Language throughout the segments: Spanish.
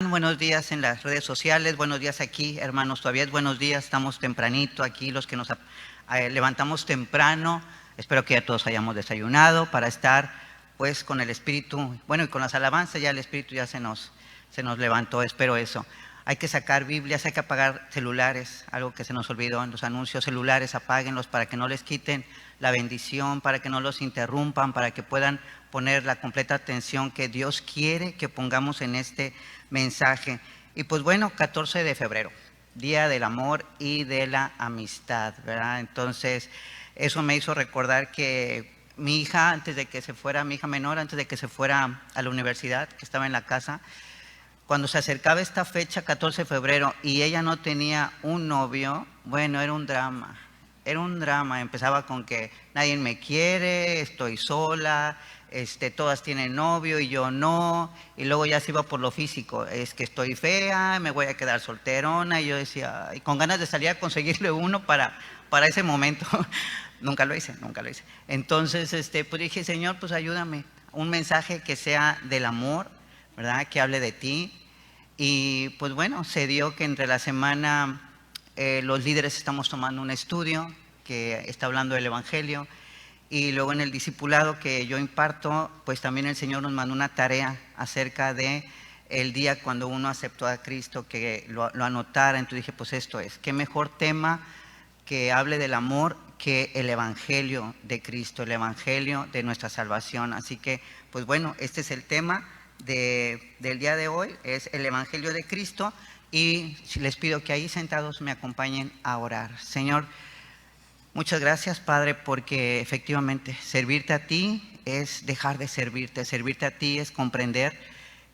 Buenos días en las redes sociales, buenos días aquí, hermanos, todavía es buenos días, estamos tempranito aquí, los que nos levantamos temprano. Espero que ya todos hayamos desayunado para estar pues con el Espíritu, bueno, y con las alabanzas ya el Espíritu ya se nos levantó, espero eso. Hay que sacar Biblias, hay que apagar celulares, algo que se nos olvidó en los anuncios. Celulares, apáguenlos para que no les quiten la bendición, para que no los interrumpan, para que puedan poner la completa atención que Dios quiere que pongamos en este mensaje. Y pues bueno, 14 de febrero, Día del Amor y de la Amistad, ¿verdad? Entonces, eso me hizo recordar que mi hija, antes de que se fuera, mi hija menor, antes de que se fuera a la universidad, que estaba en la casa, cuando se acercaba esta fecha, 14 de febrero, y ella no tenía un novio, bueno, era un drama. Era un drama, empezaba con que nadie me quiere, estoy sola, todas tienen novio y yo no, y luego ya se iba por lo físico, es que estoy fea, me voy a quedar solterona, y yo decía, y con ganas de salir a conseguirle uno para ese momento. Nunca lo hice. Entonces, pues dije, Señor, pues ayúdame, un mensaje que sea del amor, ¿verdad? Que hable de ti. Y pues bueno, se dio que entre la semana los líderes estamos tomando un estudio que está hablando del Evangelio, y luego en el discipulado que yo imparto, pues también el Señor nos mandó una tarea acerca de el día cuando uno aceptó a Cristo, que lo anotara. Entonces dije, pues esto es, qué mejor tema que hable del amor que el Evangelio de Cristo, el Evangelio de nuestra salvación. Así que, pues bueno, este es el tema del día de hoy, es el Evangelio de Cristo, y les pido que ahí sentados me acompañen a orar. Señor, muchas gracias, Padre, porque efectivamente servirte a ti es dejar de servirte. Servirte a ti es comprender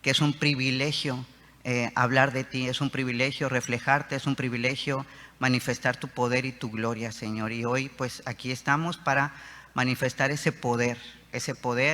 que es un privilegio hablar de ti, es un privilegio reflejarte, es un privilegio manifestar tu poder y tu gloria, Señor. Y hoy pues aquí estamos para manifestar ese poder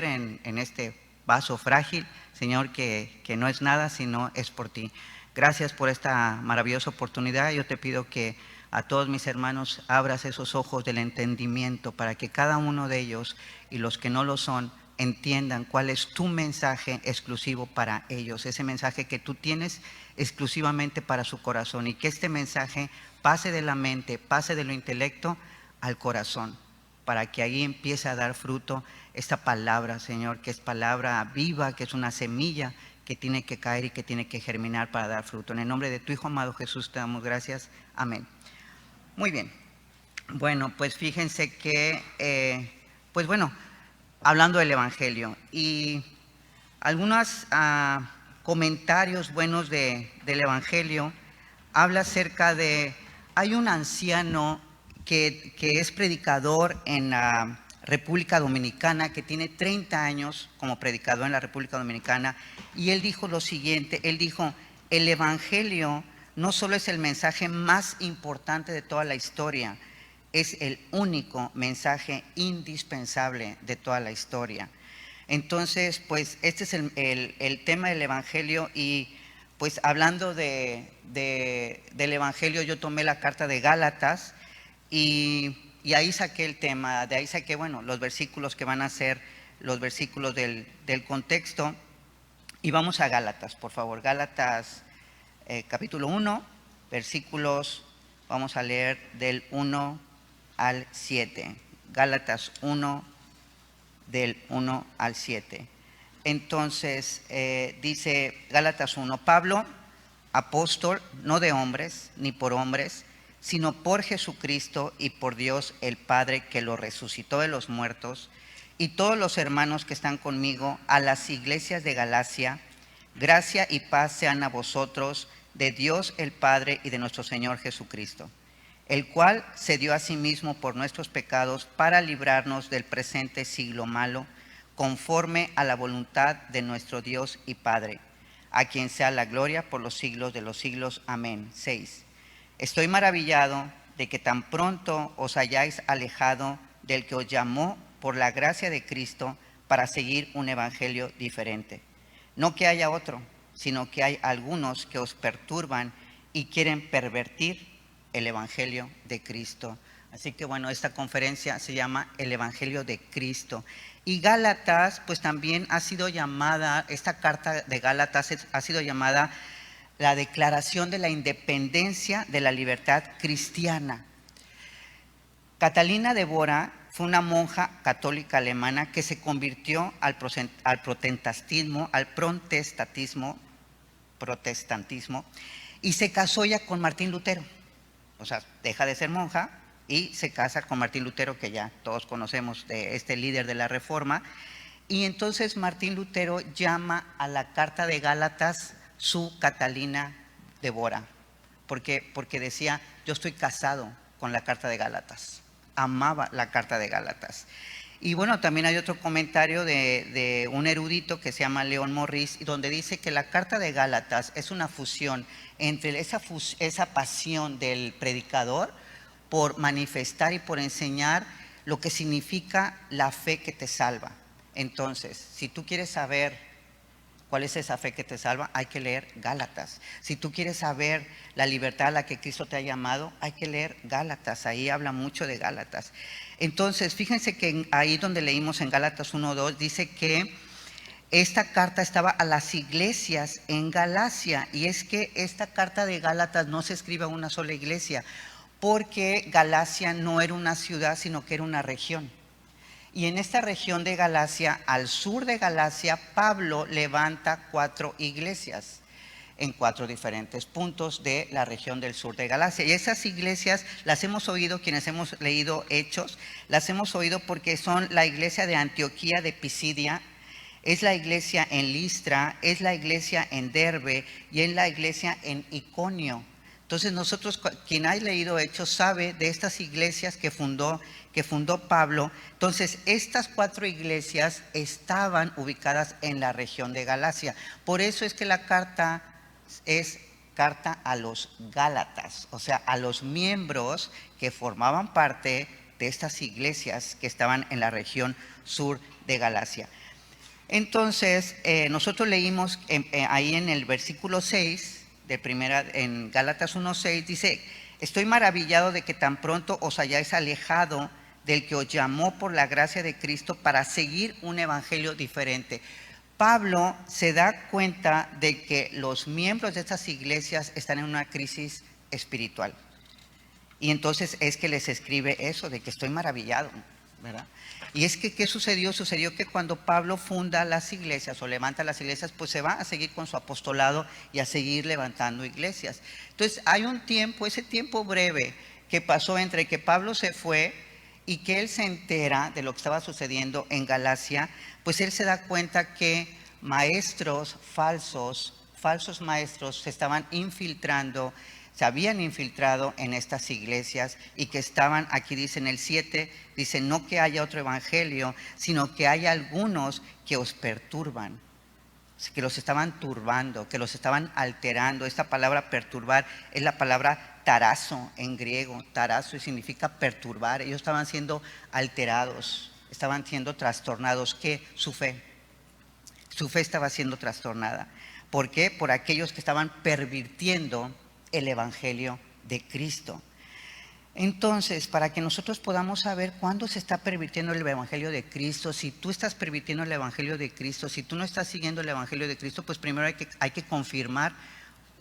en este vaso frágil, Señor, que no es nada sino es por ti. Gracias por esta maravillosa oportunidad. Yo te pido que a todos mis hermanos abras esos ojos del entendimiento para que cada uno de ellos y los que no lo son entiendan cuál es tu mensaje exclusivo para ellos, ese mensaje que tú tienes exclusivamente para su corazón, y que este mensaje pase de la mente, pase de lo intelecto al corazón, para que ahí empiece a dar fruto esta palabra, Señor, que es palabra viva, que es una semilla que tiene que caer y que tiene que germinar para dar fruto. En el nombre de tu Hijo amado Jesús te damos gracias. Amén. Muy bien. Bueno, pues fíjense que, pues bueno, hablando del Evangelio y algunos comentarios buenos del Evangelio, habla acerca de, hay un anciano que es predicador en la República Dominicana, que tiene 30 años como predicador en la República Dominicana, y él dijo lo siguiente, él dijo, el Evangelio no solo es el mensaje más importante de toda la historia, es el único mensaje indispensable de toda la historia. Entonces, pues este es el tema del Evangelio. Y pues hablando del Evangelio, yo tomé la carta de Gálatas y ahí saqué el tema, de ahí saqué, bueno, los versículos que van a ser los versículos del contexto. Y vamos a Gálatas, por favor. Gálatas capítulo 1, versículos, vamos a leer del 1 al 7. Gálatas 1, del 1 al 7. Entonces dice Gálatas 1, Pablo, apóstol, no de hombres ni por hombres, sino por Jesucristo y por Dios el Padre, que lo resucitó de los muertos, y todos los hermanos que están conmigo, a las iglesias de Galacia, gracia y paz sean a vosotros, de Dios el Padre y de nuestro Señor Jesucristo, el cual se dio a sí mismo por nuestros pecados para librarnos del presente siglo malo, conforme a la voluntad de nuestro Dios y Padre, a quien sea la gloria por los siglos de los siglos. Amén. 6. Estoy maravillado de que tan pronto os hayáis alejado del que os llamó por la gracia de Cristo para seguir un evangelio diferente. No que haya otro, sino que hay algunos que os perturban y quieren pervertir el Evangelio de Cristo. Así que bueno, esta conferencia se llama el Evangelio de Cristo. Y Gálatas, pues también ha sido llamada, esta carta de Gálatas ha sido llamada la declaración de la independencia de la libertad cristiana. Catalina de Bora fue una monja católica alemana que se convirtió al protestantismo y se casó ya con Martín Lutero. O sea, deja de ser monja y se casa con Martín Lutero, que ya todos conocemos, de este líder de la Reforma. Y entonces Martín Lutero llama a la Carta de Gálatas su Catalina de Bora, porque decía, yo estoy casado con la Carta de Gálatas, amaba la Carta de Gálatas. Y bueno, también hay otro comentario de un erudito que se llama León Morris, donde dice que la Carta de Gálatas es una fusión entre esa pasión del predicador por manifestar y por enseñar lo que significa la fe que te salva. Entonces, si tú quieres saber cuál es esa fe que te salva, hay que leer Gálatas. Si tú quieres saber la libertad a la que Cristo te ha llamado, hay que leer Gálatas. Ahí habla mucho de Gálatas. Entonces, fíjense que ahí donde leímos en Gálatas 1:2, dice que esta carta estaba a las iglesias en Galacia. Y es que esta carta de Gálatas no se escribe a una sola iglesia, porque Galacia no era una ciudad, sino que era una región. Y en esta región de Galacia, al sur de Galacia, Pablo levanta 4 iglesias en 4 diferentes puntos de la región del sur de Galacia. Y esas iglesias las hemos oído, quienes hemos leído Hechos, las hemos oído porque son la iglesia de Antioquía de Pisidia, es la iglesia en Listra, es la iglesia en Derbe y es la iglesia en Iconio. Entonces nosotros, quien ha leído Hechos, sabe de estas iglesias que fundó Pablo. Entonces estas 4 iglesias estaban ubicadas en la región de Galacia. Por eso es que la carta es carta a los Gálatas, o sea, a los miembros que formaban parte de estas iglesias que estaban en la región sur de Galacia. Entonces, nosotros leímos ahí en el versículo 6, en Gálatas 1:6, dice, estoy maravillado de que tan pronto os hayáis alejado del que os llamó por la gracia de Cristo para seguir un evangelio diferente. Pablo se da cuenta de que los miembros de estas iglesias están en una crisis espiritual. Y entonces es que les escribe eso, de que estoy maravillado, ¿verdad? Y es que, ¿qué sucedió? Sucedió que cuando Pablo funda las iglesias o levanta las iglesias, pues se va a seguir con su apostolado y a seguir levantando iglesias. Entonces hay un tiempo, ese tiempo breve que pasó entre que Pablo se fue y que él se entera de lo que estaba sucediendo en Galacia, pues él se da cuenta que falsos maestros se estaban infiltrando, se habían infiltrado en estas iglesias y que estaban, aquí dice en el 7, dice, no que haya otro evangelio, sino que hay algunos que os perturban, que los estaban turbando, que los estaban alterando. Esta palabra perturbar es la palabra tarazo en griego. Tarazo significa perturbar. Ellos estaban siendo alterados, estaban siendo trastornados. ¿Qué? Su fe estaba siendo trastornada. ¿Por qué? Por aquellos que estaban pervirtiendo el evangelio de Cristo. Entonces, para que nosotros podamos saber cuándo se está pervirtiendo el evangelio de Cristo, si tú estás pervirtiendo el evangelio de Cristo, si tú no estás siguiendo el evangelio de Cristo, pues primero hay que confirmar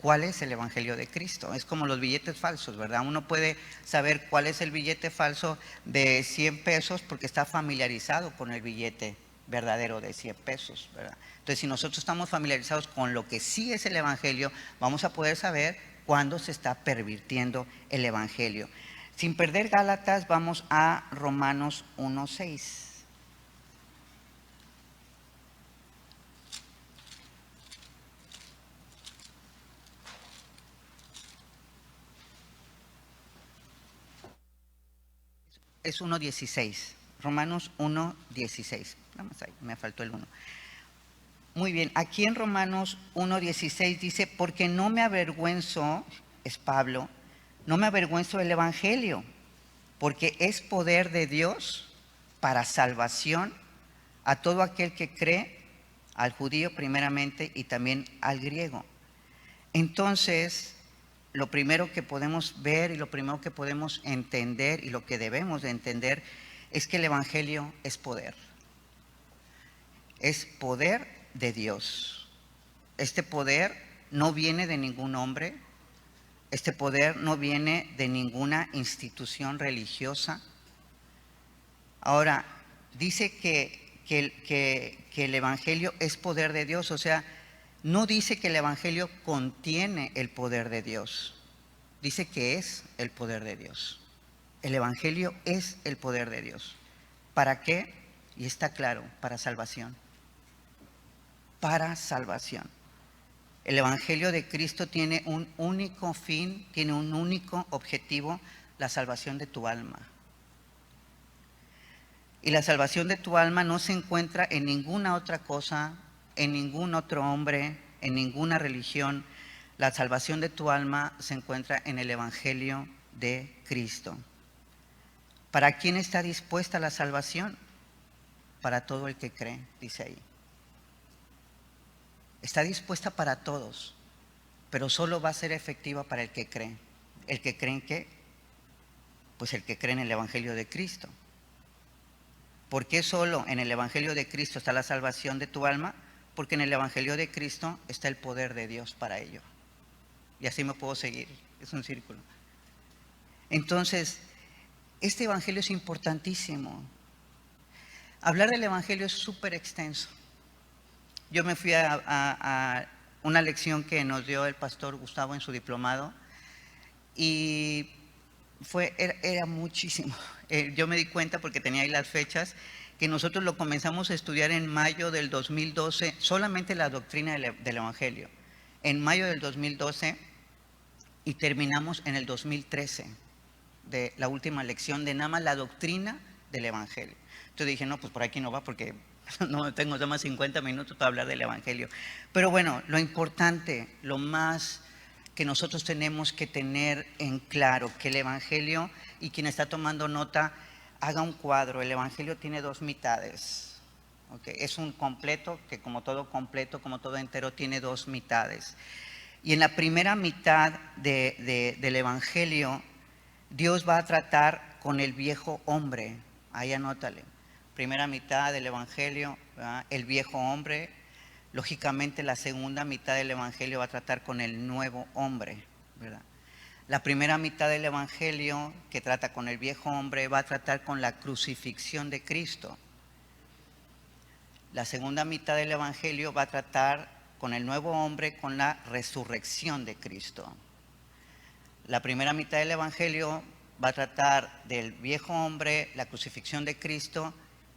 cuál es el evangelio de Cristo. Es como los billetes falsos, ¿verdad? Uno puede saber cuál es el billete falso de 100 pesos porque está familiarizado con el billete verdadero de 100 pesos, ¿verdad? Entonces, si nosotros estamos familiarizados con lo que sí es el evangelio, vamos a poder saber cuándo se está pervirtiendo el evangelio. Sin perder Gálatas, vamos a Romanos 1:6. Es 1:16. Romanos 1:16. Vamos ahí, me faltó el 1. Muy bien, aquí en Romanos 1:16 dice, porque no me avergüenzo, es Pablo, no me avergüenzo del evangelio, porque es poder de Dios para salvación a todo aquel que cree, al judío primeramente y también al griego. Entonces, lo primero que podemos ver y lo primero que podemos entender y lo que debemos de entender es que el evangelio es poder. Es poder de Dios. Este poder no viene de ningún hombre, este poder no viene de ninguna institución religiosa. Ahora, dice que el Evangelio es poder de Dios, o sea, no dice que el Evangelio contiene el poder de Dios, dice que es el poder de Dios. El Evangelio es el poder de Dios. ¿Para qué? Y está claro, para salvación. Para salvación. El Evangelio de Cristo tiene un único fin, tiene un único objetivo, la salvación de tu alma. Y la salvación de tu alma no se encuentra en ninguna otra cosa, en ningún otro hombre, en ninguna religión. La salvación de tu alma se encuentra en el Evangelio de Cristo. ¿Para quién está dispuesta la salvación? Para todo el que cree, dice ahí. Está dispuesta para todos, pero solo va a ser efectiva para el que cree. ¿El que cree en qué? Pues el que cree en el Evangelio de Cristo. ¿Por qué solo en el Evangelio de Cristo está la salvación de tu alma? Porque en el Evangelio de Cristo está el poder de Dios para ello. Y así me puedo seguir, es un círculo. Entonces, este Evangelio es importantísimo. Hablar del Evangelio es súper extenso. Yo me fui a una lección que nos dio el pastor Gustavo en su diplomado y era muchísimo. Yo me di cuenta, porque tenía ahí las fechas, que nosotros lo comenzamos a estudiar en mayo del 2012, solamente la doctrina del Evangelio, en mayo del 2012, y terminamos en el 2013, de la última lección de nada más la doctrina del Evangelio. Entonces dije, no, pues por aquí no va, porque no tengo nada más 50 minutos para hablar del Evangelio. Pero bueno, lo importante, lo más que nosotros tenemos que tener en claro, que el Evangelio, y quien está tomando nota, haga un cuadro. El Evangelio tiene dos mitades. ¿Okay? Es un completo, que como todo completo, como todo entero, tiene dos mitades. Y en la primera mitad del Evangelio, Dios va a tratar con el viejo hombre. Ahí anótale. Primera mitad del Evangelio, ¿verdad? El viejo hombre. Lógicamente la segunda mitad del Evangelio va a tratar con el nuevo hombre, ¿verdad? La primera mitad del Evangelio, que trata con el viejo hombre, va a tratar con la crucifixión de Cristo. La segunda mitad del Evangelio va a tratar con el nuevo hombre, con la resurrección de Cristo. La primera mitad del Evangelio va a tratar del viejo hombre, la crucifixión de Cristo,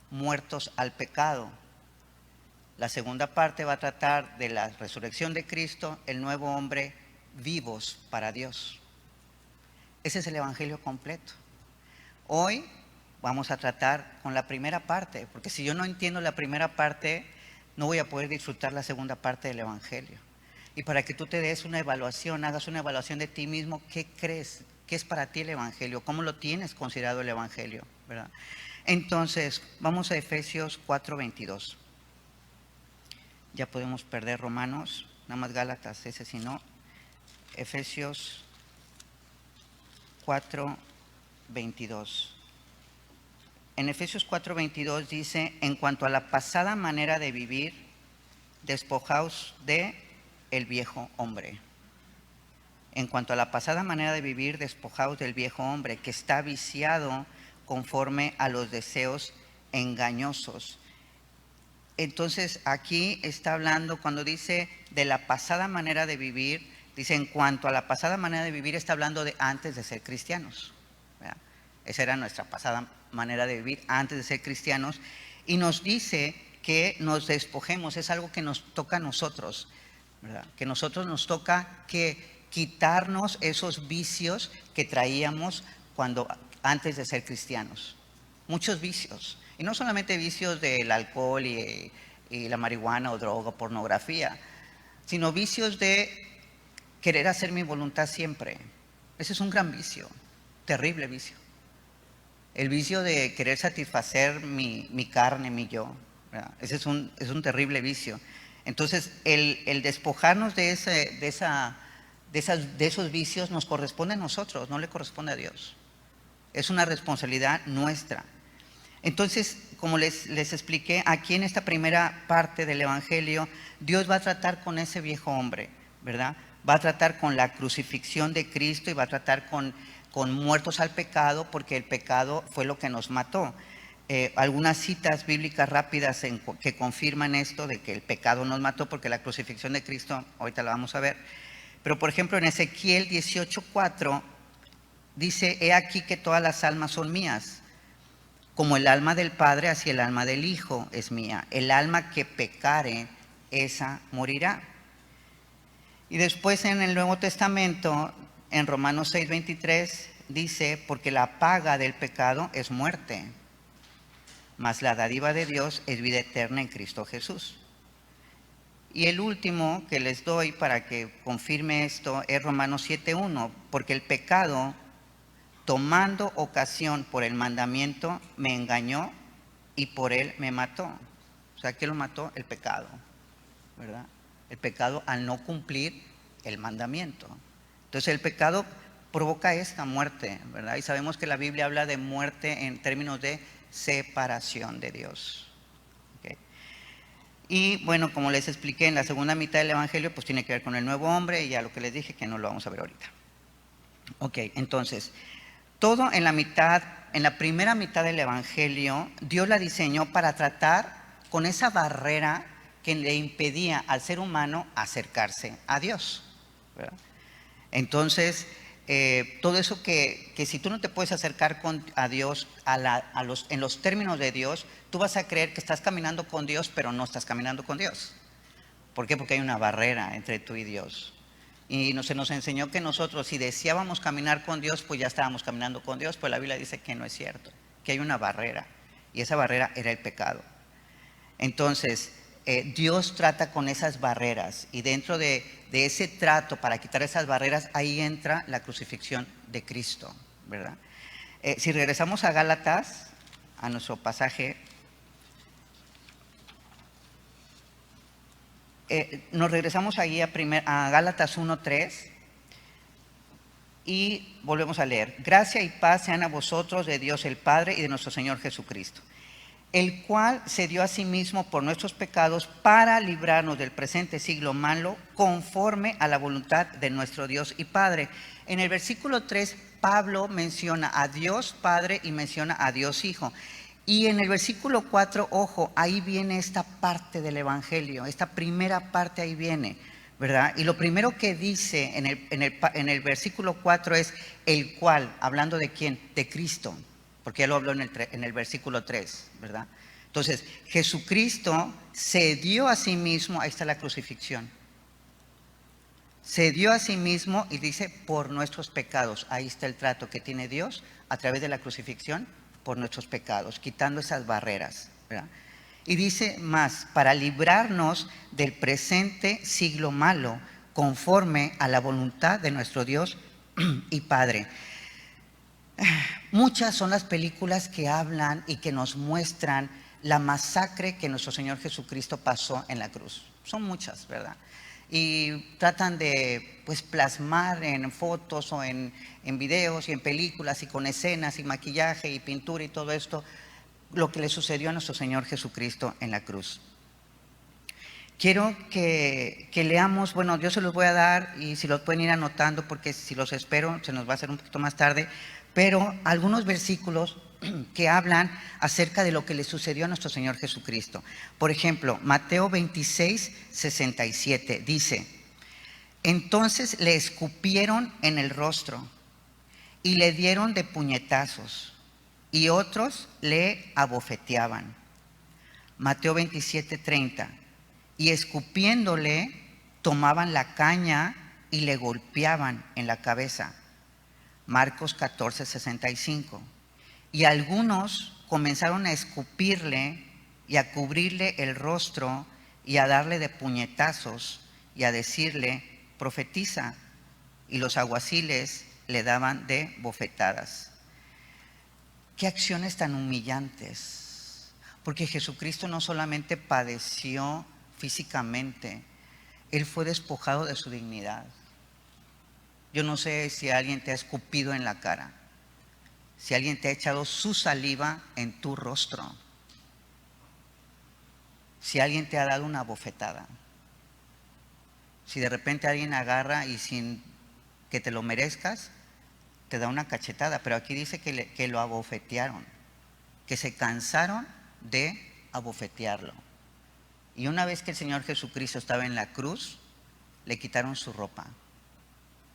muertos al pecado. La segunda parte va a tratar de la resurrección de Cristo, el nuevo hombre, vivos para Dios. Ese es el Evangelio completo. Hoy vamos a tratar con la primera parte, porque si yo no entiendo la primera parte, no voy a poder disfrutar la segunda parte del Evangelio. Y para que tú te des una evaluación, hagas una evaluación de ti mismo, ¿qué crees? ¿Qué es para ti el Evangelio? ¿Cómo lo tienes considerado el Evangelio? ¿Verdad? Entonces, vamos a Efesios 4:22. Ya podemos perder Romanos, nada más Gálatas, ese si no. Efesios 4:22. En Efesios 4:22 dice, en cuanto a la pasada manera de vivir, despojaos de el viejo hombre. En cuanto a la pasada manera de vivir, despojaos del viejo hombre, que está viciado conforme a los deseos engañosos. Entonces aquí está hablando, cuando dice de la pasada manera de vivir, dice en cuanto a la pasada manera de vivir, está hablando de antes de ser cristianos, ¿verdad? Esa era nuestra pasada manera de vivir antes de ser cristianos, y nos dice que nos despojemos, es algo que nos toca a nosotros, ¿verdad? Que nosotros nos toca que quitarnos esos vicios que traíamos antes de ser cristianos, muchos vicios. Y no solamente vicios del alcohol y la marihuana o droga, pornografía, sino vicios de querer hacer mi voluntad siempre. Ese es un gran vicio, terrible vicio. El vicio de querer satisfacer mi carne, mi yo, ¿verdad? Ese es un terrible vicio. Entonces, el despojarnos de esos vicios nos corresponde a nosotros, no le corresponde a Dios. Es una responsabilidad nuestra. Entonces, como les expliqué, aquí en esta primera parte del Evangelio, Dios va a tratar con ese viejo hombre. ¿verdad? Va a tratar con la crucifixión de Cristo y va a tratar con muertos al pecado, porque el pecado fue lo que nos mató. Algunas citas bíblicas rápidas que confirman esto de que el pecado nos mató, porque la crucifixión de Cristo, ahorita la vamos a ver. Pero por ejemplo en Ezequiel 18:4 dice: he aquí que todas las almas son mías, como el alma del Padre, así el alma del Hijo es mía. El alma que pecare, esa morirá. Y después en el Nuevo Testamento, en Romanos 6:23, dice: porque la paga del pecado es muerte, mas la dádiva de Dios es vida eterna en Cristo Jesús. Y el último que les doy para que confirme esto es Romanos 7:1, porque el pecado, tomando ocasión por el mandamiento, me engañó y por él me mató. O sea, ¿qué lo mató? El pecado, ¿verdad? El pecado al no cumplir el mandamiento. Entonces el pecado provoca esta muerte, ¿verdad? Y sabemos que la Biblia habla de muerte en términos de separación de Dios. ¿Okay? Y bueno, como les expliqué en la segunda mitad del Evangelio, pues tiene que ver con el nuevo hombre, y ya lo que les dije que no lo vamos a ver ahorita. Ok, entonces, todo en la primera mitad del Evangelio, Dios la diseñó para tratar con esa barrera que le impedía al ser humano acercarse a Dios, ¿verdad? Entonces, todo eso que si tú no te puedes acercar a Dios en los términos de Dios, tú vas a creer que estás caminando con Dios, pero no estás caminando con Dios. ¿Por qué? Porque hay una barrera entre tú y Dios. Y se nos enseñó que nosotros, si deseábamos caminar con Dios, pues ya estábamos caminando con Dios. Pues la Biblia dice que no es cierto, que hay una barrera, y esa barrera era el pecado. Entonces, Dios trata con esas barreras, y dentro de ese trato para quitar esas barreras, ahí entra la crucifixión de Cristo, ¿verdad? Si regresamos a Gálatas, a nuestro pasaje, nos regresamos ahí a Gálatas 1:3 y volvemos a leer: gracia y paz sean a vosotros de Dios el Padre y de nuestro Señor Jesucristo, el cual se dio a sí mismo por nuestros pecados para librarnos del presente siglo malo, conforme a la voluntad de nuestro Dios y Padre. En el versículo 3, Pablo menciona a Dios Padre y menciona a Dios Hijo. Y en el versículo 4, ojo, ahí viene esta parte del Evangelio, esta primera parte ahí viene, ¿verdad? Y lo primero que dice en el versículo 4 es: el cual, hablando de quién, de Cristo, porque ya lo habló en el versículo 3, ¿verdad? Entonces, Jesucristo se dio a sí mismo, ahí está la crucifixión, se dio a sí mismo, y dice por nuestros pecados. Ahí está el trato que tiene Dios a través de la crucifixión por nuestros pecados, quitando esas barreras, ¿verdad? Y dice más: para librarnos del presente siglo malo, conforme a la voluntad de nuestro Dios y Padre. Muchas son las películas que hablan y que nos muestran la masacre que nuestro Señor Jesucristo pasó en la cruz. Son muchas, ¿verdad? Y tratan de pues plasmar en fotos o en videos y en películas y con escenas y maquillaje y pintura y todo esto lo que le sucedió a nuestro Señor Jesucristo en la cruz. Quiero que leamos, bueno, yo se los voy a dar, y si los pueden ir anotando, porque si los espero se nos va a hacer un poquito más tarde, pero algunos versículos que hablan acerca de lo que le sucedió a nuestro Señor Jesucristo. Por ejemplo, Mateo 26:67 dice: entonces le escupieron en el rostro y le dieron de puñetazos, y otros le abofeteaban. Mateo 27:30: y escupiéndole tomaban la caña y le golpeaban en la cabeza. Marcos 14:65: y algunos comenzaron a escupirle y a cubrirle el rostro y a darle de puñetazos y a decirle: profetiza. Y los alguaciles le daban de bofetadas. Qué acciones tan humillantes, porque Jesucristo no solamente padeció físicamente, Él fue despojado de su dignidad. Yo no sé si alguien te ha escupido en la cara, si alguien te ha echado su saliva en tu rostro, si alguien te ha dado una bofetada, Si de repente alguien agarra y sin que te lo merezcas, te da una cachetada. Pero aquí dice que lo abofetearon, que se cansaron de abofetearlo. Y una vez que el Señor Jesucristo estaba en la cruz, le quitaron su ropa.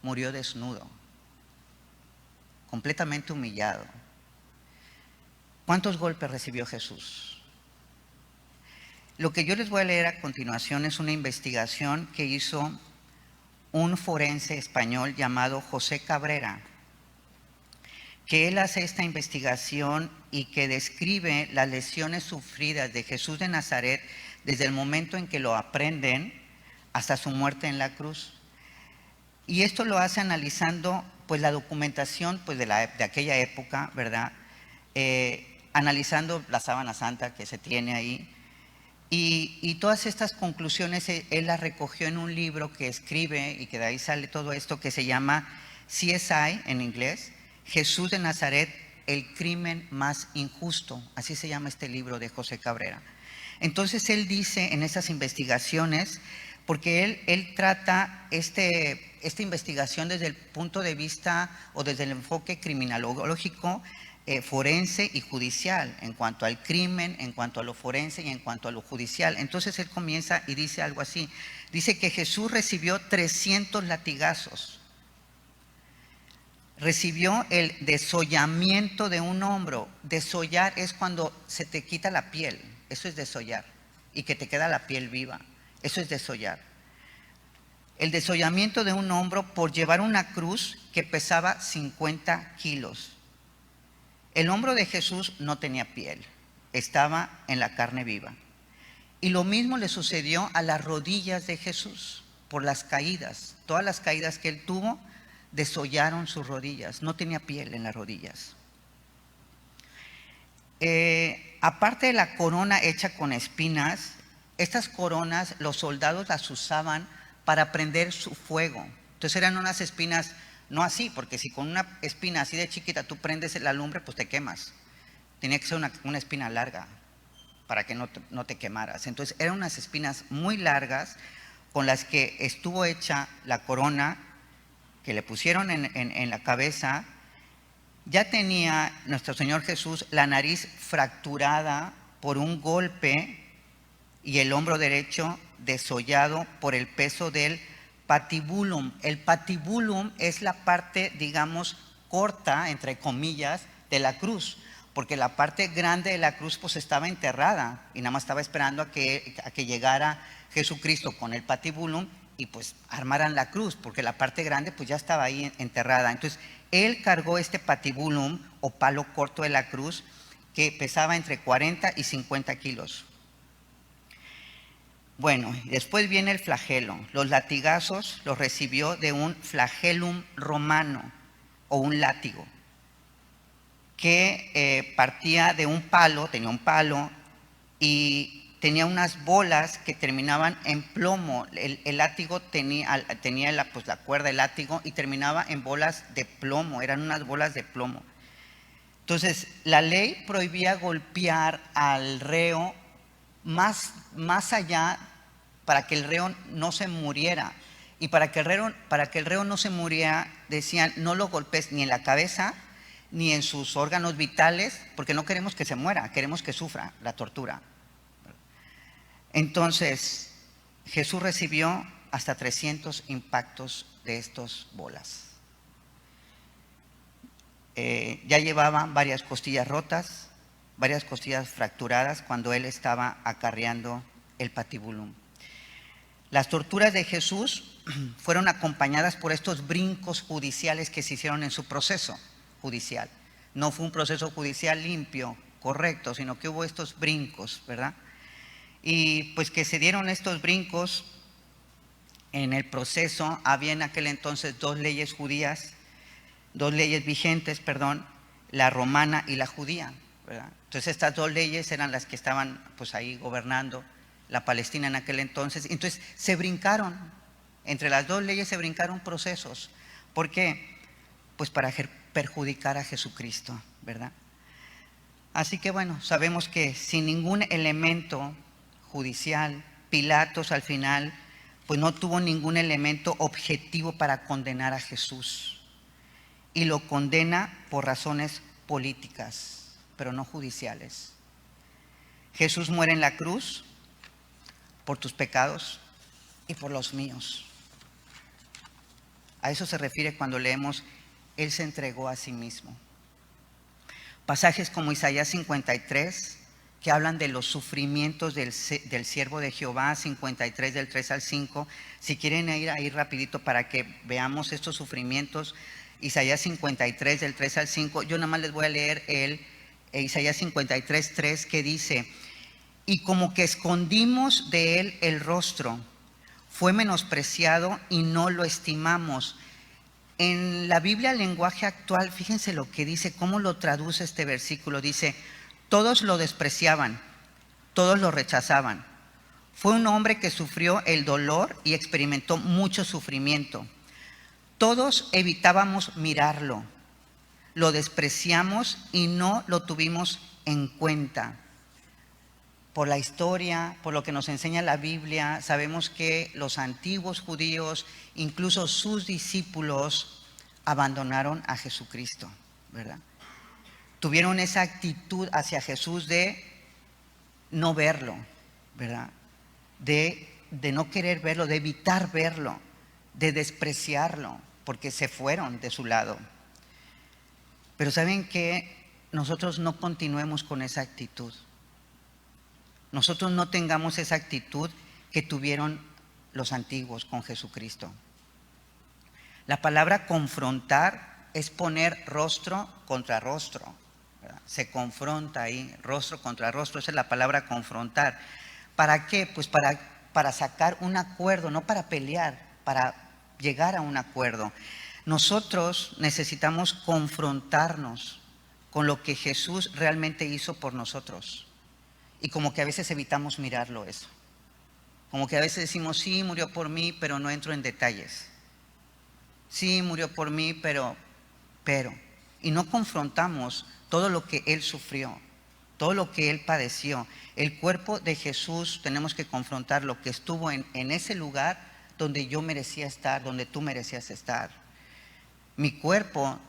Murió desnudo, completamente humillado. ¿Cuántos golpes recibió Jesús? Lo que yo les voy a leer a continuación es una investigación que hizo un forense español llamado José Cabrera, que él hace esta investigación y que describe las lesiones sufridas de Jesús de Nazaret desde el momento en que lo aprenden hasta su muerte en la cruz. Y esto lo hace analizando pues la documentación pues, de aquella época, ¿verdad? Analizando la sábana santa que se tiene ahí. Y todas estas conclusiones él las recogió en un libro que escribe y que de ahí sale todo esto que se llama CSI en inglés, Jesús de Nazaret, el crimen más injusto. Así se llama este libro de José Cabrera. Entonces él dice en esas investigaciones, porque él trata esta investigación desde el punto de vista o desde el enfoque criminológico, forense y judicial, en cuanto al crimen, en cuanto a lo forense y en cuanto a lo judicial. Entonces él comienza y dice algo así, dice que Jesús recibió 300 latigazos, recibió el desollamiento de un hombro. Desollar es cuando se te quita la piel, eso es desollar, y que te queda la piel viva, eso es desollar. El desollamiento de un hombro por llevar una cruz que pesaba 50 kilos. El hombro de Jesús no tenía piel, estaba en la carne viva. Y lo mismo le sucedió a las rodillas de Jesús por las caídas. Todas las caídas que él tuvo desollaron sus rodillas, no tenía piel en las rodillas. Aparte de la corona hecha con espinas, estas coronas los soldados las usaban para prender su fuego. Entonces eran unas espinas, no así, porque si con una espina así de chiquita tú prendes la lumbre, pues te quemas. Tenía que ser una espina larga para que no te quemaras. Entonces eran unas espinas muy largas con las que estuvo hecha la corona que le pusieron en la cabeza. Ya tenía nuestro Señor Jesús la nariz fracturada por un golpe y el hombro derecho desollado por el peso del patibulum. El patibulum es la parte, digamos, corta, entre comillas, de la cruz, porque la parte grande de la cruz pues estaba enterrada y nada más estaba esperando a que llegara Jesucristo con el patibulum y pues armaran la cruz, porque la parte grande pues ya estaba ahí enterrada. Entonces él cargó este patibulum o palo corto de la cruz que pesaba entre 40 y 50 kilos. Bueno, después viene el flagelo. Los latigazos los recibió de un flagellum romano o un látigo que partía de un palo, tenía un palo y tenía unas bolas que terminaban en plomo. El látigo tenía la cuerda del látigo y terminaba en bolas de plomo, eran unas bolas de plomo. Entonces, la ley prohibía golpear al reo más allá para que el reo no se muriera. Y para que el reo no se muriera, decían, no lo golpes ni en la cabeza ni en sus órganos vitales, porque no queremos que se muera, queremos que sufra la tortura. Entonces, Jesús recibió hasta 300 impactos de estas bolas. Ya llevaba varias costillas rotas, varias costillas fracturadas cuando él estaba acarreando el patibulum. Las torturas de Jesús fueron acompañadas por estos brincos judiciales que se hicieron en su proceso judicial. No fue un proceso judicial limpio, correcto, sino que hubo estos brincos, ¿verdad? Y pues que se dieron estos brincos en el proceso. Había en aquel entonces dos leyes vigentes, la romana y la judía, ¿verdad? Entonces estas dos leyes eran las que estaban pues ahí gobernando la Palestina en aquel entonces. Entonces se brincaron, entre las dos leyes se brincaron procesos. ¿Por qué? Pues para perjudicar a Jesucristo, ¿verdad? Así que bueno, sabemos que sin ningún elemento judicial, Pilatos al final pues no tuvo ningún elemento objetivo para condenar a Jesús. Y lo condena por razones políticas, pero no judiciales. Jesús muere en la cruz por tus pecados y por los míos. A eso se refiere cuando leemos, Él se entregó a sí mismo. Pasajes como Isaías 53, que hablan de los sufrimientos del siervo de Jehová, 53 del 3 al 5. Si quieren ir ahí rapidito para que veamos estos sufrimientos, Isaías 53 del 3 al 5, yo nada más les voy a leer Isaías 53, 3, que dice: y como que escondimos de él el rostro, fue menospreciado y no lo estimamos. En la Biblia, lenguaje actual, fíjense lo que dice, cómo lo traduce este versículo. Dice: todos lo despreciaban, todos lo rechazaban. Fue un hombre que sufrió el dolor y experimentó mucho sufrimiento. Todos evitábamos mirarlo, lo despreciamos y no lo tuvimos en cuenta. Por la historia, por lo que nos enseña la Biblia, sabemos que los antiguos judíos, incluso sus discípulos, abandonaron a Jesucristo, ¿verdad? Tuvieron esa actitud hacia Jesús de no verlo, ¿verdad? De no querer verlo, de evitar verlo, de despreciarlo, porque se fueron de su lado. Pero ¿saben qué? Nosotros no continuemos con esa actitud. Nosotros no tengamos esa actitud que tuvieron los antiguos con Jesucristo. La palabra confrontar es poner rostro contra rostro, ¿verdad? Se confronta ahí, rostro contra rostro, esa es la palabra confrontar. ¿Para qué? Pues para sacar un acuerdo, no para pelear, para llegar a un acuerdo. Nosotros necesitamos confrontarnos con lo que Jesús realmente hizo por nosotros. Y como que a veces evitamos mirarlo eso. Como que a veces decimos, sí, murió por mí, pero no entro en detalles. Sí, murió por mí, pero. Y no confrontamos todo lo que Él sufrió, todo lo que Él padeció. El cuerpo de Jesús tenemos que confrontar lo que estuvo en ese lugar donde yo merecía estar, donde tú merecías estar. Mi cuerpo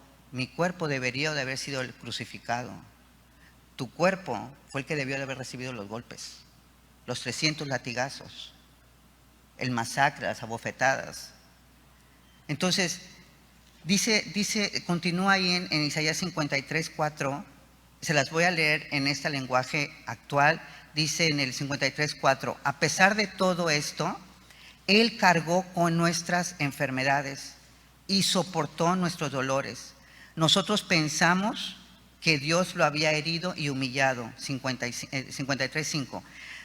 debería de haber sido el crucificado. Tu cuerpo fue el que debió de haber recibido los golpes, los 300 latigazos, el masacre, las abofetadas. Entonces, continúa ahí en Isaías 53, 4, se las voy a leer en este lenguaje actual. Dice en el 53, 4, a pesar de todo esto, Él cargó con nuestras enfermedades y soportó nuestros dolores. Nosotros pensamos que Dios lo había herido y humillado, 53, 5.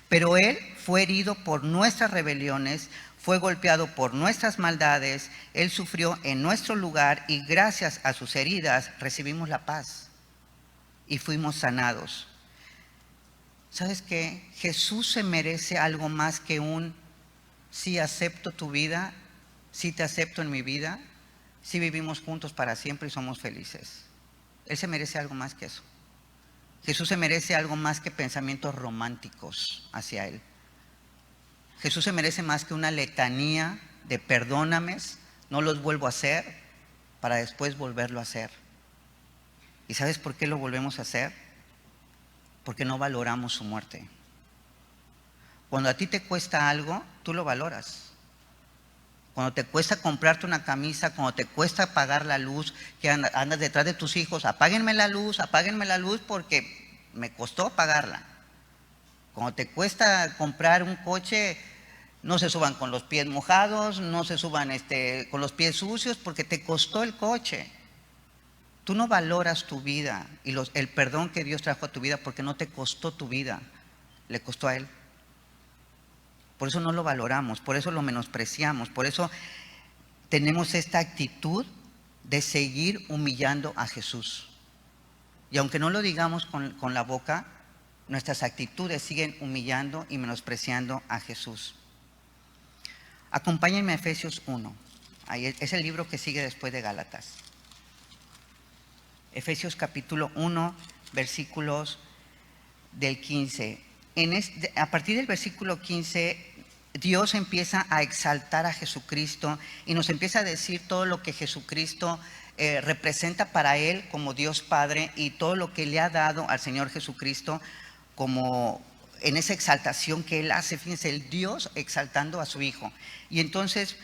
Pero Él fue herido por nuestras rebeliones, fue golpeado por nuestras maldades, Él sufrió en nuestro lugar y gracias a sus heridas recibimos la paz y fuimos sanados. ¿Sabes qué? Jesús se merece algo más que un sí acepto tu vida, sí te acepto en mi vida, sí vivimos juntos para siempre y somos felices. Él se merece algo más que eso. Jesús se merece algo más que pensamientos románticos hacia Él. Jesús se merece más que una letanía de perdónames, no los vuelvo a hacer, para después volverlo a hacer. ¿Y sabes por qué lo volvemos a hacer? Porque no valoramos su muerte. Cuando a ti te cuesta algo, tú lo valoras. Cuando te cuesta comprarte una camisa, cuando te cuesta pagar la luz, que andas detrás de tus hijos, apáguenme la luz porque me costó pagarla. Cuando te cuesta comprar un coche, no se suban con los pies mojados, no se suban con los pies sucios porque te costó el coche. Tú no valoras tu vida y el perdón que Dios trajo a tu vida porque no te costó tu vida, le costó a Él. Por eso no lo valoramos, por eso lo menospreciamos, por eso tenemos esta actitud de seguir humillando a Jesús. Y aunque no lo digamos con la boca, nuestras actitudes siguen humillando y menospreciando a Jesús. Acompáñenme a Efesios 1. Ahí es el libro que sigue después de Gálatas. Efesios capítulo 1, versículos del 15. A partir del versículo 15 Dios empieza a exaltar a Jesucristo y nos empieza a decir todo lo que Jesucristo representa para Él como Dios Padre y todo lo que le ha dado al Señor Jesucristo como en esa exaltación que Él hace. Fíjense, el Dios exaltando a su Hijo. Y entonces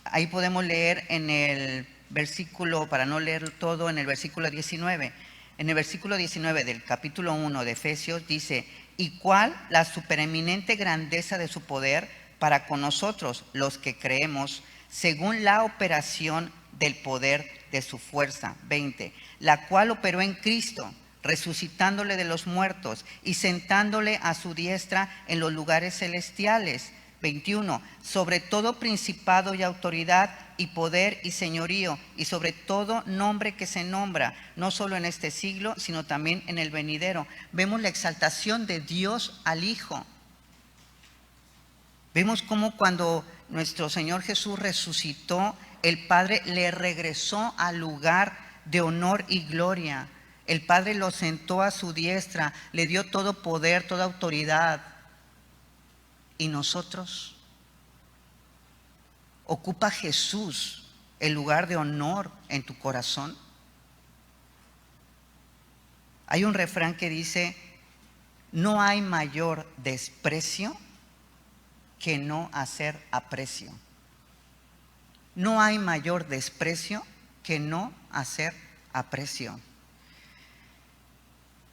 ahí podemos leer en el versículo, para no leer todo, en el versículo 19. En el versículo 19 del capítulo 1 de Efesios dice: ¿y cuál la supereminente grandeza de su poder para con nosotros, los que creemos, según la operación del poder de su fuerza? 20. La cual operó en Cristo, resucitándole de los muertos y sentándole a su diestra en los lugares celestiales. 21. Sobre todo principado y autoridad y poder y señorío y sobre todo nombre que se nombra, no solo en este siglo, sino también en el venidero. Vemos la exaltación de Dios al Hijo. Vemos cómo cuando nuestro Señor Jesús resucitó, el Padre le regresó al lugar de honor y gloria. El Padre lo sentó a su diestra, le dio todo poder, toda autoridad. ¿Y nosotros? ¿Ocupa Jesús el lugar de honor en tu corazón? Hay un refrán que dice: no hay mayor desprecio que no hacer aprecio. No hay mayor desprecio que no hacer aprecio.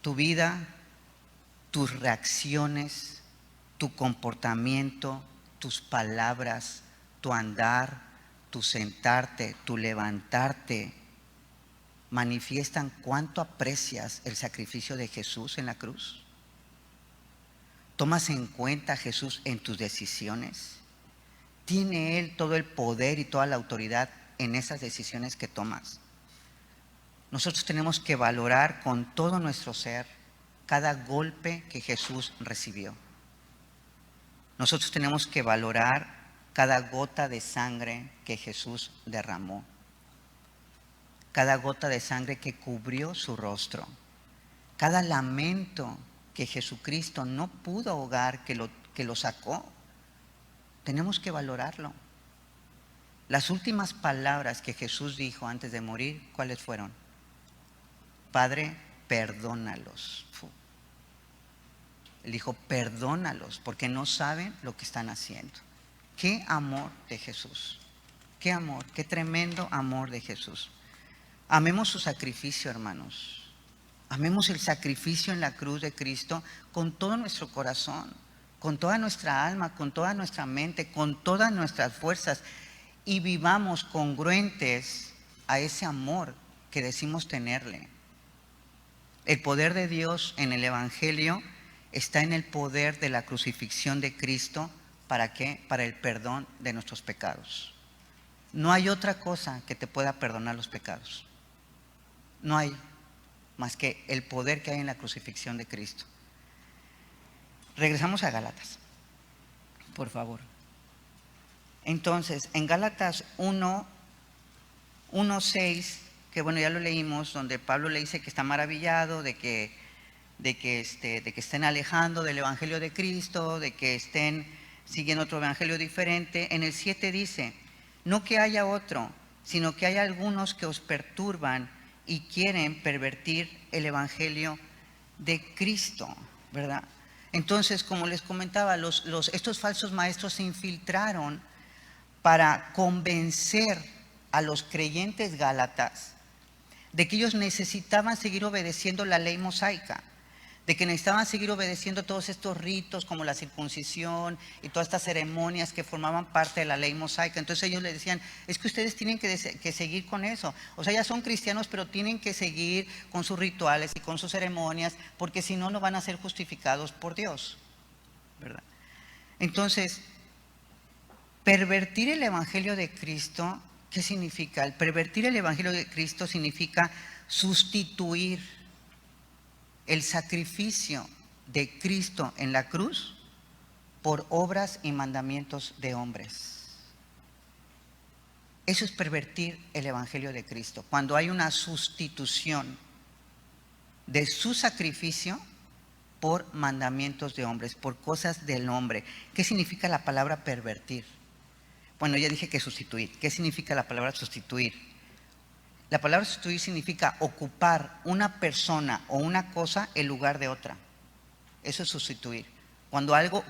Tu vida, tus reacciones, tu comportamiento, tus palabras, tu andar, tu sentarte, tu levantarte, manifiestan cuánto aprecias el sacrificio de Jesús en la cruz. ¿Tomas en cuenta a Jesús en tus decisiones? ¿Tiene Él todo el poder y toda la autoridad en esas decisiones que tomas? Nosotros tenemos que valorar con todo nuestro ser cada golpe que Jesús recibió. Nosotros tenemos que valorar cada gota de sangre que Jesús derramó, cada gota de sangre que cubrió su rostro, cada lamento que Jesucristo no pudo ahogar, que lo sacó. Tenemos que valorarlo. Las últimas palabras que Jesús dijo antes de morir, ¿cuáles fueron? Padre, perdónalos. Él dijo: perdónalos, porque no saben lo que están haciendo. Qué amor de Jesús. Qué amor, qué tremendo amor de Jesús. Amemos su sacrificio, hermanos. Amemos el sacrificio en la cruz de Cristo con todo nuestro corazón, con toda nuestra alma, con toda nuestra mente, con todas nuestras fuerzas, y vivamos congruentes a ese amor que decimos tenerle. El poder de Dios en el Evangelio está en el poder de la crucifixión de Cristo. ¿Para qué? Para el perdón de nuestros pecados. No hay otra cosa que te pueda perdonar los pecados. No hay más que el poder que hay en la crucifixión de Cristo. Regresamos a Gálatas, por favor. Entonces, en Gálatas 1:6, que bueno, ya lo leímos, donde Pablo le dice que está maravillado de que estén alejando del Evangelio de Cristo, de que estén siguiendo otro evangelio diferente. En el 7 dice: no que haya otro, sino que hay algunos que os perturban y quieren pervertir el evangelio de Cristo, ¿verdad? Entonces, como les comentaba, estos falsos maestros se infiltraron para convencer a los creyentes gálatas de que ellos necesitaban seguir obedeciendo la ley mosaica, de que necesitaban seguir obedeciendo todos estos ritos como la circuncisión y todas estas ceremonias que formaban parte de la ley mosaica. Entonces ellos les decían: es que ustedes tienen que seguir con eso. O sea, ya son cristianos, pero tienen que seguir con sus rituales y con sus ceremonias, porque si no, no van a ser justificados por Dios, ¿verdad? Entonces, pervertir el evangelio de Cristo, ¿qué significa? El pervertir el evangelio de Cristo significa sustituir el sacrificio de Cristo en la cruz por obras y mandamientos de hombres. Eso es pervertir el evangelio de Cristo. Cuando hay una sustitución de su sacrificio por mandamientos de hombres, por cosas del hombre. ¿Qué significa la palabra pervertir? Bueno, ya dije que sustituir. ¿Qué significa la palabra sustituir? La palabra sustituir significa ocupar una persona o una cosa en lugar de otra. Eso es sustituir. Cuando algo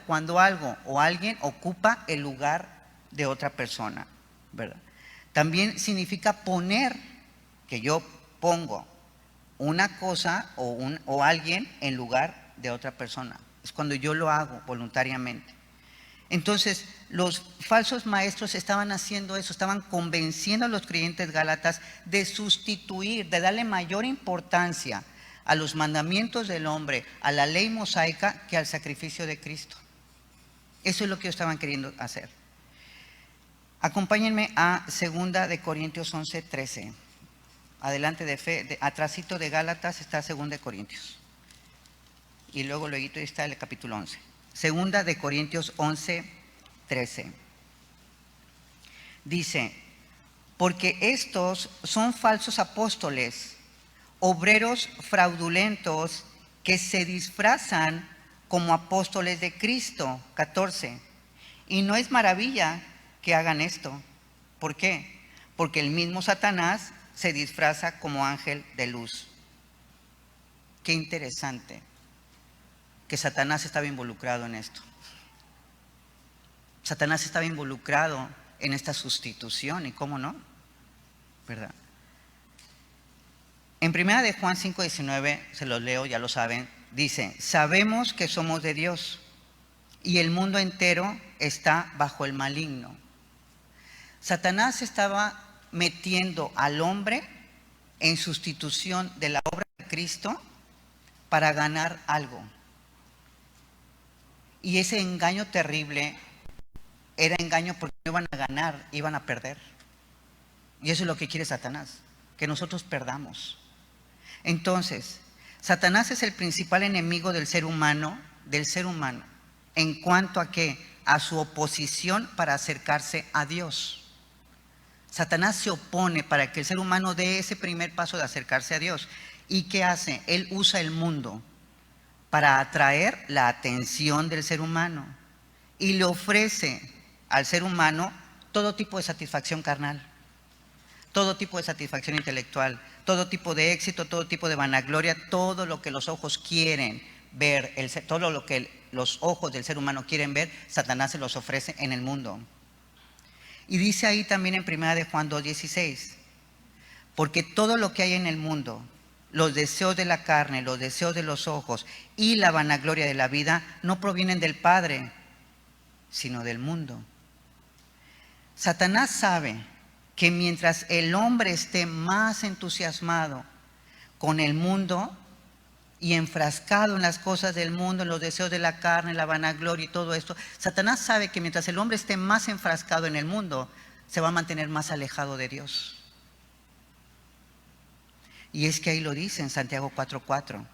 o alguien ocupa el lugar de otra persona, ¿verdad? También significa poner, que yo pongo una cosa o alguien en lugar de otra persona. Es cuando yo lo hago voluntariamente. Entonces, los falsos maestros estaban haciendo eso, estaban convenciendo a los creyentes gálatas de sustituir, de darle mayor importancia a los mandamientos del hombre, a la ley mosaica, que al sacrificio de Cristo. Eso es lo que ellos estaban queriendo hacer. Acompáñenme a 2 de Corintios 11:13. Adelante de fe, atrásito de Gálatas está 2 de Corintios. Y luego está el capítulo 11. 2 de Corintios 11:13. Dice, porque estos son falsos apóstoles, obreros fraudulentos que se disfrazan como apóstoles de Cristo. 14. Y no es maravilla que hagan esto. ¿Por qué? Porque el mismo Satanás se disfraza como ángel de luz. Qué interesante que Satanás estaba involucrado en esto. Satanás estaba involucrado en esta sustitución, y cómo no, ¿verdad? En 1 de Juan 5:19, se los leo, ya lo saben, dice, sabemos que somos de Dios y el mundo entero está bajo el maligno. Satanás estaba metiendo al hombre en sustitución de la obra de Cristo para ganar algo. Y ese engaño terrible era engaño porque no iban a ganar, iban a perder. Y eso es lo que quiere Satanás, que nosotros perdamos. Entonces, Satanás es el principal enemigo del ser humano, ¿en cuanto a qué? A su oposición para acercarse a Dios. Satanás se opone para que el ser humano dé ese primer paso de acercarse a Dios. ¿Y qué hace? Él usa el mundo para atraer la atención del ser humano y le ofrece al ser humano todo tipo de satisfacción carnal, todo tipo de satisfacción intelectual, todo tipo de éxito, todo tipo de vanagloria, todo lo que los ojos quieren ver, todo lo que los ojos del ser humano quieren ver, Satanás se los ofrece en el mundo. Y dice ahí también en 1 de Juan 2:16, porque todo lo que hay en el mundo, los deseos de la carne, los deseos de los ojos y la vanagloria de la vida no provienen del Padre, sino del mundo. Satanás sabe que mientras el hombre esté más entusiasmado con el mundo y enfrascado en las cosas del mundo, en los deseos de la carne, la vanagloria y todo esto, Satanás sabe que mientras el hombre esté más enfrascado en el mundo, se va a mantener más alejado de Dios. Y es que ahí lo dice en Santiago 4:4.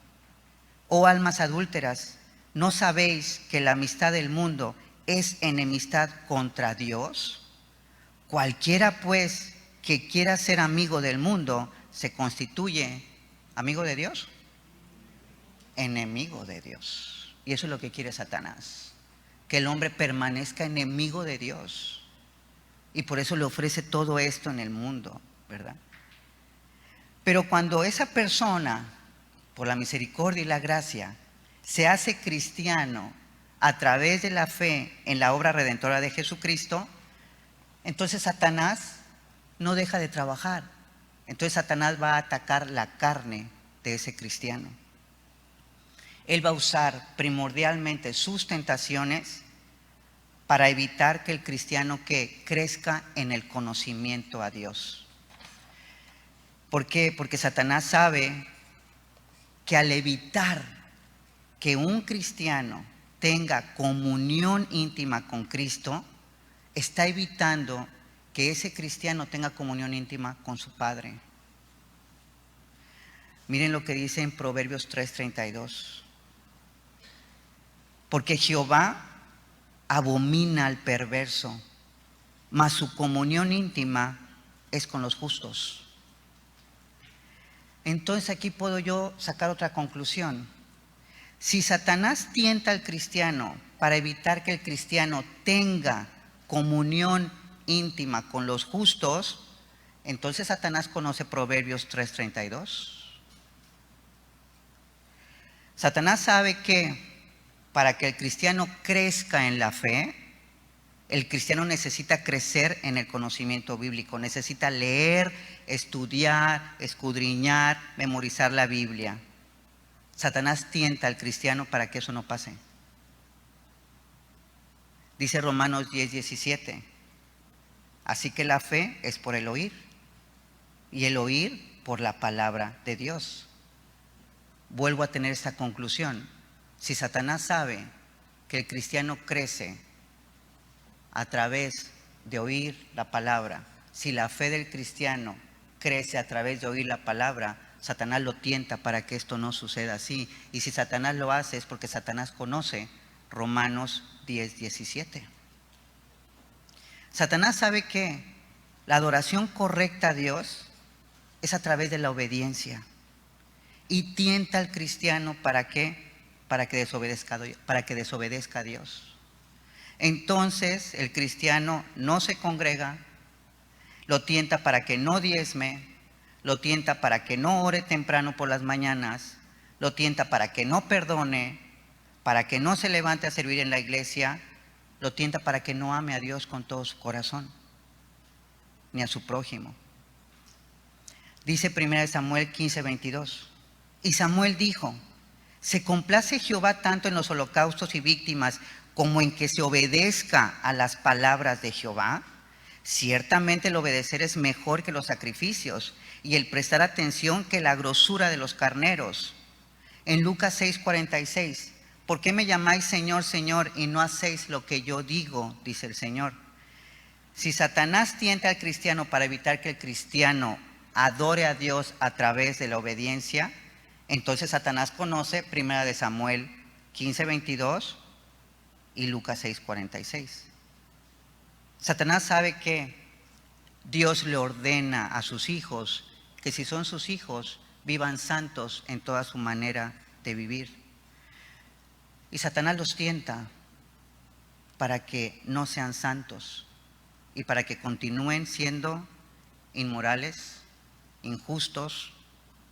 Oh almas adúlteras, ¿no sabéis que la amistad del mundo es enemistad contra Dios? Cualquiera pues que quiera ser amigo del mundo se constituye amigo de Dios, enemigo de Dios. Y eso es lo que quiere Satanás, que el hombre permanezca enemigo de Dios. Y por eso le ofrece todo esto en el mundo, ¿verdad? Pero cuando esa persona, por la misericordia y la gracia, se hace cristiano a través de la fe en la obra redentora de Jesucristo, entonces Satanás no deja de trabajar. Entonces Satanás va a atacar la carne de ese cristiano. Él va a usar primordialmente sus tentaciones para evitar que el cristiano que crezca en el conocimiento a Dios. ¿Por qué? Porque Satanás sabe que al evitar que un cristiano tenga comunión íntima con Cristo, está evitando que ese cristiano tenga comunión íntima con su Padre. Miren lo que dice en Proverbios 3:32. Porque Jehová abomina al perverso, mas su comunión íntima es con los justos. Entonces aquí puedo yo sacar otra conclusión. Si Satanás tienta al cristiano para evitar que el cristiano tenga comunión íntima con los justos, entonces Satanás conoce Proverbios 3:32. Satanás sabe que para que el cristiano crezca en la fe, el cristiano necesita crecer en el conocimiento bíblico, necesita leer, estudiar, escudriñar, memorizar la Biblia. Satanás tienta al cristiano para que eso no pase. Dice Romanos 10:17, así que la fe es por el oír, y el oír por la palabra de Dios. Vuelvo a tener esta conclusión. Si Satanás sabe que el cristiano crece a través de oír la palabra, si la fe del cristiano crece a través de oír la palabra, Satanás lo tienta para que esto no suceda así. Y si Satanás lo hace es porque Satanás conoce Romanos 10:17. Satanás sabe que la adoración correcta a Dios es a través de la obediencia. Y tienta al cristiano ¿para qué? Para que desobedezca a Dios. Entonces el cristiano no se congrega, lo tienta para que no diezme, lo tienta para que no ore temprano por las mañanas, lo tienta para que no perdone, para que no se levante a servir en la iglesia, lo tienta para que no ame a Dios con todo su corazón, ni a su prójimo. Dice 1 Samuel 15:22, y Samuel dijo, ¿se complace Jehová tanto en los holocaustos y víctimas como en que se obedezca a las palabras de Jehová? Ciertamente el obedecer es mejor que los sacrificios, y el prestar atención que la grosura de los carneros. En Lucas 6:46, ¿por qué me llamáis Señor, Señor, y no hacéis lo que yo digo? Dice el Señor. Si Satanás tienta al cristiano para evitar que el cristiano adore a Dios a través de la obediencia, entonces Satanás conoce 1 Samuel 15:22 y Lucas 6:46. Satanás sabe que Dios le ordena a sus hijos que si son sus hijos, vivan santos en toda su manera de vivir. Y Satanás los tienta para que no sean santos y para que continúen siendo inmorales, injustos,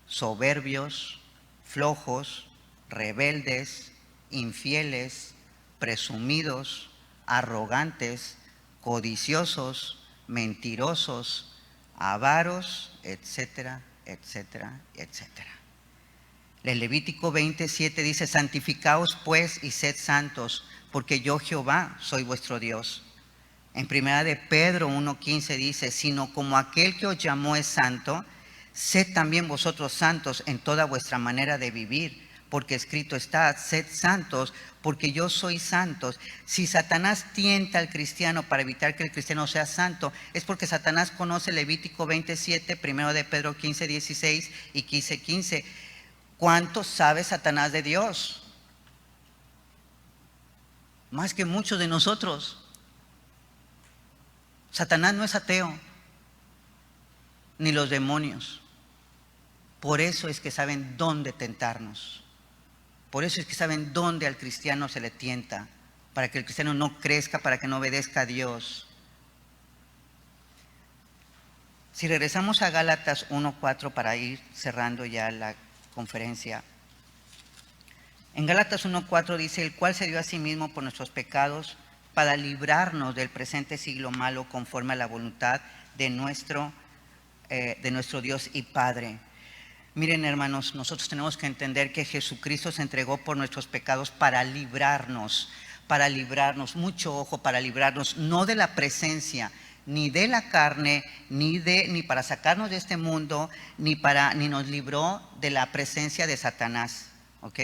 soberbios, flojos, rebeldes, infieles, presumidos, arrogantes, codiciosos, mentirosos, avaros, etcétera, etcétera, etcétera. El Levítico 20:7 dice, santificaos pues y sed santos, porque yo Jehová soy vuestro Dios. En 1 de Pedro 1:15 dice, sino como aquel que os llamó es santo, sed también vosotros santos en toda vuestra manera de vivir, porque escrito está, sed santos, porque yo soy santo. Si Satanás tienta al cristiano para evitar que el cristiano sea santo, es porque Satanás conoce Levítico 20:7, 1 de Pedro 15:16 y 15:15. ¿Cuánto sabe Satanás de Dios? Más que muchos de nosotros. Satanás no es ateo, ni los demonios. Por eso es que saben dónde tentarnos. Por eso es que saben dónde al cristiano se le tienta, para que el cristiano no crezca, para que no obedezca a Dios. Si regresamos a Gálatas 1:4 para ir cerrando ya la conferencia. En Gálatas 1:4 dice, el cual se dio a sí mismo por nuestros pecados para librarnos del presente siglo malo conforme a la voluntad de nuestro Dios y Padre. Miren, hermanos, nosotros tenemos que entender que Jesucristo se entregó por nuestros pecados para librarnos, mucho ojo, para librarnos, no de la presencia, ni de la carne, ni para sacarnos de este mundo, ni nos libró de la presencia de Satanás, ¿ok?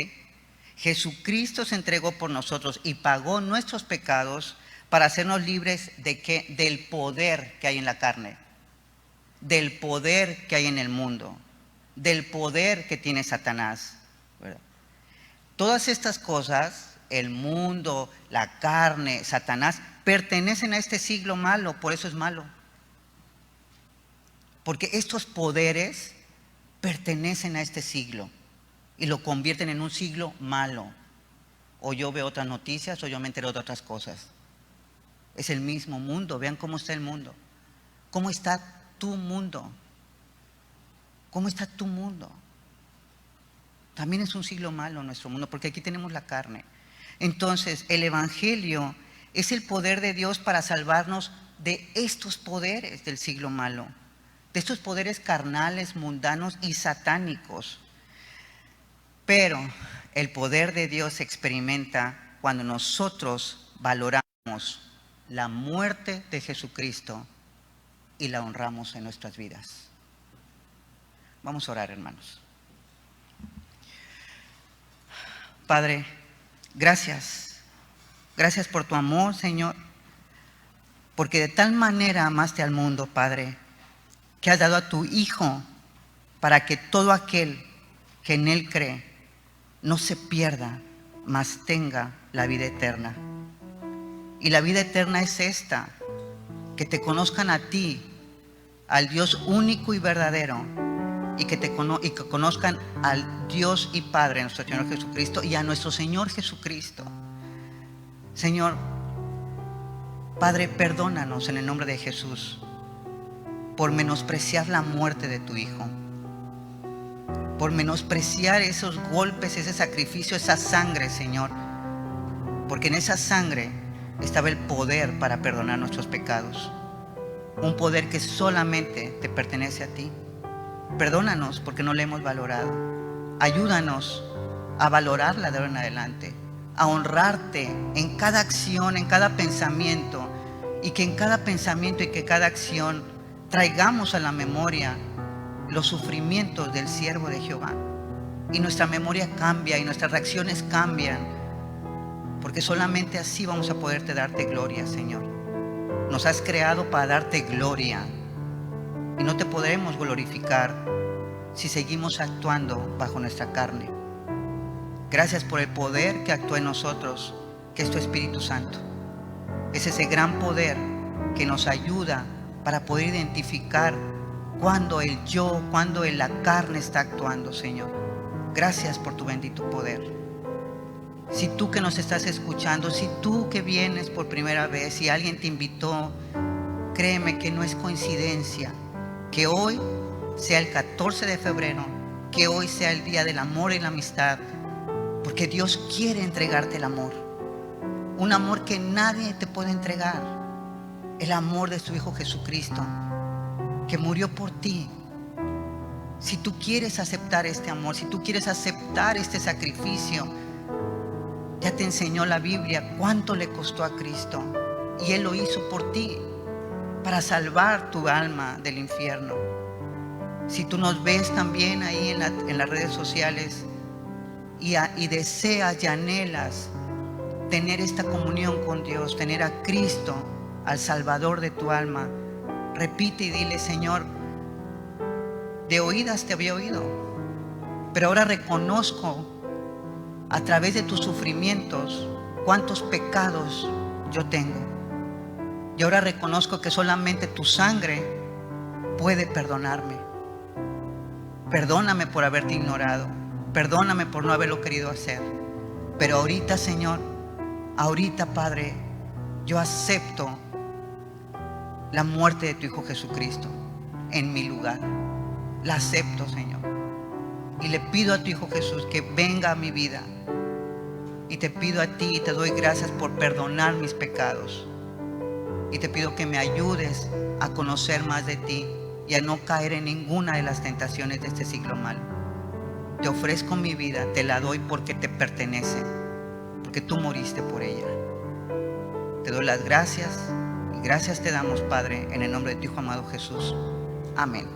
Jesucristo se entregó por nosotros y pagó nuestros pecados para hacernos libres ¿de qué? Del poder que hay en la carne, del poder que hay en el mundo, del poder que tiene Satanás, ¿verdad? Todas estas cosas, el mundo, la carne, Satanás, pertenecen a este siglo malo, por eso es malo. Porque estos poderes pertenecen a este siglo. y lo convierten en un siglo malo. O yo veo otras noticias o yo me entero de otras cosas. Es el mismo mundo. Vean cómo está el mundo. ¿Cómo está tu mundo? ¿Cómo está tu mundo? También es un siglo malo nuestro mundo, porque aquí tenemos la carne. Entonces, el Evangelio es el poder de Dios para salvarnos de estos poderes del siglo malo, de estos poderes carnales, mundanos y satánicos. Pero el poder de Dios se experimenta cuando nosotros valoramos la muerte de Jesucristo y la honramos en nuestras vidas. Vamos a orar, hermanos. Padre, gracias. Gracias por tu amor, Señor. Porque de tal manera amaste al mundo, Padre, que has dado a tu Hijo para que todo aquel que en Él cree no se pierda, mas tenga la vida eterna. Y la vida eterna es esta: que te conozcan a ti, al Dios único y verdadero, y que conozcan al Dios y Padre, nuestro Señor Jesucristo, y a nuestro Señor Jesucristo. Señor, Padre, perdónanos en el nombre de Jesús por menospreciar la muerte de tu Hijo, por menospreciar esos golpes, ese sacrificio, esa sangre, Señor, porque en esa sangre estaba el poder para perdonar nuestros pecados, un poder que solamente te pertenece a ti. Perdónanos porque no le hemos valorado. Ayúdanos a valorarla de ahora en adelante, a honrarte en cada acción, en cada pensamiento, y que en cada pensamiento y que cada acción traigamos a la memoria los sufrimientos del siervo de Jehová. Y nuestra memoria cambia y nuestras reacciones cambian, porque solamente así vamos a poderte darte gloria, Señor. Nos has creado para darte gloria, y no te podremos glorificar si seguimos actuando bajo nuestra carne. Gracias por el poder que actúa en nosotros, que es tu Espíritu Santo. Es ese gran poder que nos ayuda para poder identificar cuando el yo, cuando la carne está actuando, Señor. Gracias por tu bendito poder. Si tú que nos estás escuchando, si tú que vienes por primera vez, si alguien te invitó, créeme que no es coincidencia que hoy sea el 14 de febrero, que hoy sea el día del amor y la amistad, porque Dios quiere entregarte el amor, un amor que nadie te puede entregar, el amor de su Hijo Jesucristo, que murió por ti. Si tú quieres aceptar este amor, si tú quieres aceptar este sacrificio, ya te enseñó la Biblia cuánto le costó a Cristo, y Él lo hizo por ti, para salvar tu alma del infierno. Si tú nos ves también ahí en las redes sociales y deseas y anhelas tener esta comunión con Dios, tener a Cristo, al Salvador de tu alma, repite y dile: Señor, de oídas te había oído, pero ahora reconozco a través de tus sufrimientos cuántos pecados yo tengo. Y ahora reconozco que solamente tu sangre puede perdonarme. Perdóname por haberte ignorado. Perdóname por no haberlo querido hacer. Pero ahorita, Señor, ahorita, Padre, yo acepto la muerte de tu Hijo Jesucristo en mi lugar. La acepto, Señor. Y le pido a tu Hijo Jesús que venga a mi vida. Y te pido a ti y te doy gracias por perdonar mis pecados. Y te pido que me ayudes a conocer más de ti y a no caer en ninguna de las tentaciones de este siglo malo. Te ofrezco mi vida, te la doy porque te pertenece, porque tú moriste por ella. Te doy las gracias y gracias te damos, Padre, en el nombre de tu Hijo amado Jesús. Amén.